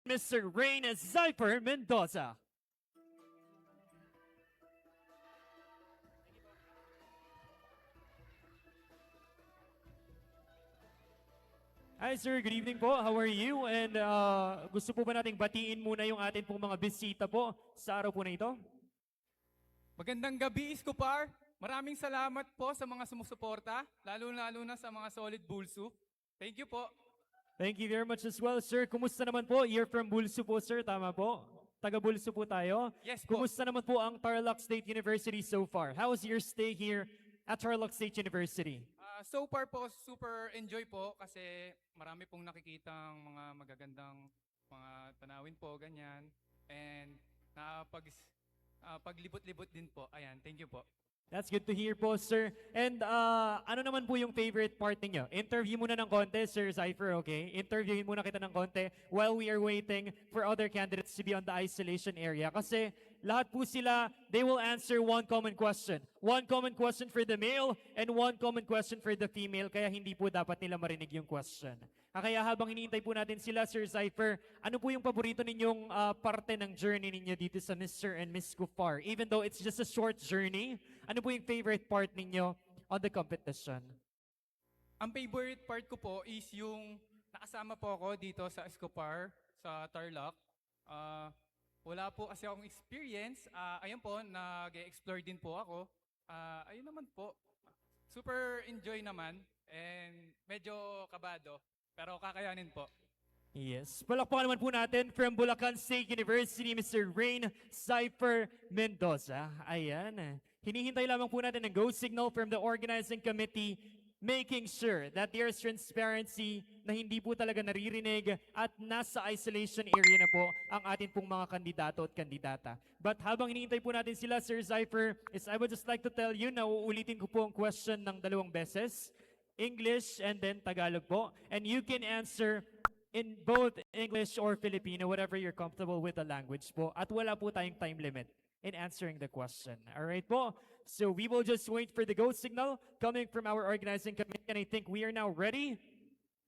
Mr. Rain Zyper Mendoza. Hi sir, good evening po. How are you? And gusto po ba nating batiin muna yung atin pong mga bisita po sa araw po na ito? Magandang gabi, Iskopar. Maraming salamat po sa mga sumusuporta, lalo-lalo na sa mga solid bulso. Thank you po. Thank you very much as well, sir. Kumusta naman po? You're from Bulso po, sir. Tama po? Taga Bulso po tayo. Yes po. Kumusta naman po ang Tarlac State University so far? How was your stay here at Tarlac State University? So far po, super enjoy po kasi marami pong nakikitang mga magagandang mga tanawin po, ganyan. And paglibot-libot din po. Ayan, thank you po. That's good to hear po, sir. And ano naman po yung favorite part ninyo? Interview muna ng konti, Sir Zyper, okay? Interviewin muna kita ng konti while we are waiting for other candidates to be on the isolation area. Kasi lahat po sila, they will answer one common question. One common question for the male and one common question for the female. Kaya hindi po dapat nila marinig yung question. Kaya habang hinihintay po natin sila, Sir Zyper, ano po yung paborito ninyong parte ng journey ninyo dito sa Mr. and Miss Kufar? Even though it's just a short journey, ano po yung favorite part ninyo on the competition? Ang favorite part ko po is yung nakasama po ako dito sa Iskopar, sa Tarlac. Wala po kasi akong experience. Ayun po, nag-explore din po ako. Ayun naman po. Super enjoy naman and medyo kabado. Pero kakayanin po. Yes. Palakpakan naman po natin from Bulacan State University, Mr. Rain Zyper Mendoza. Ayan. Hinihintay lamang po natin ang go signal from the organizing committee, making sure that there's transparency na hindi po talaga naririnig at nasa isolation area na po ang atin pong mga kandidato at kandidata. But habang hinihintay po natin sila, Sir Zyper, I would just like to tell you na uulitin ko po ang question ng 2 beses. English and then Tagalog po. And you can answer in both English or Filipino, whatever you're comfortable with the language po. At wala po tayong time limit in answering the question. Alright po? So we will just wait for the go signal coming from our organizing committee. And I think we are now ready.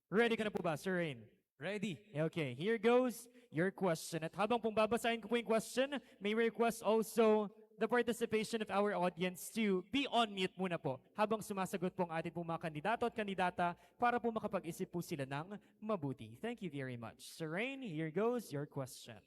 Ready ka na po ba, Sir Rain? Ready? Okay, here goes your question. At habang pong babasahin ko po yung question, may request also the participation of our audience to be on mute muna po habang sumasagot po ang ating pong mga kandidato at kandidata para po makapag-isip po sila ng mabuti. Thank you very much. Sir Rain, here goes your question.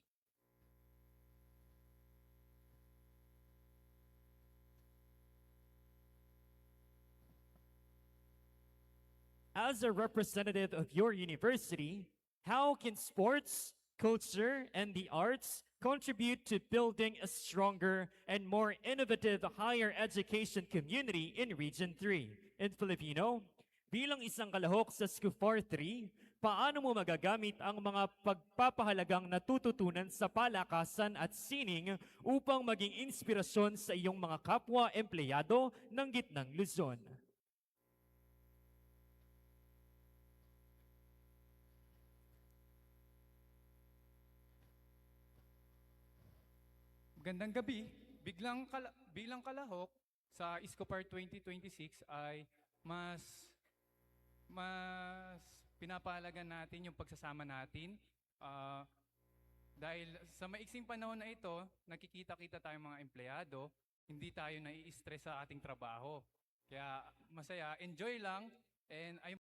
As a representative of your university, how can sports, culture, and the arts contribute to building a stronger and more innovative higher education community in Region 3? In Filipino, bilang isang kalahok sa SCUFAR 3, paano mo magagamit ang mga pagpapahalagang natututunan sa palakasan at sining upang maging inspirasyon sa iyong mga kapwa empleyado ng Gitnang Luzon? Magandang gabi. Bilang kalahok sa Iskopar 2026 ay mas pinapahalagan natin yung pagsasama natin. Dahil sa maiksing panahon na ito, nakikita-kita tayong mga empleyado, hindi tayo nai-stress sa ating trabaho. Kaya masaya, enjoy lang, and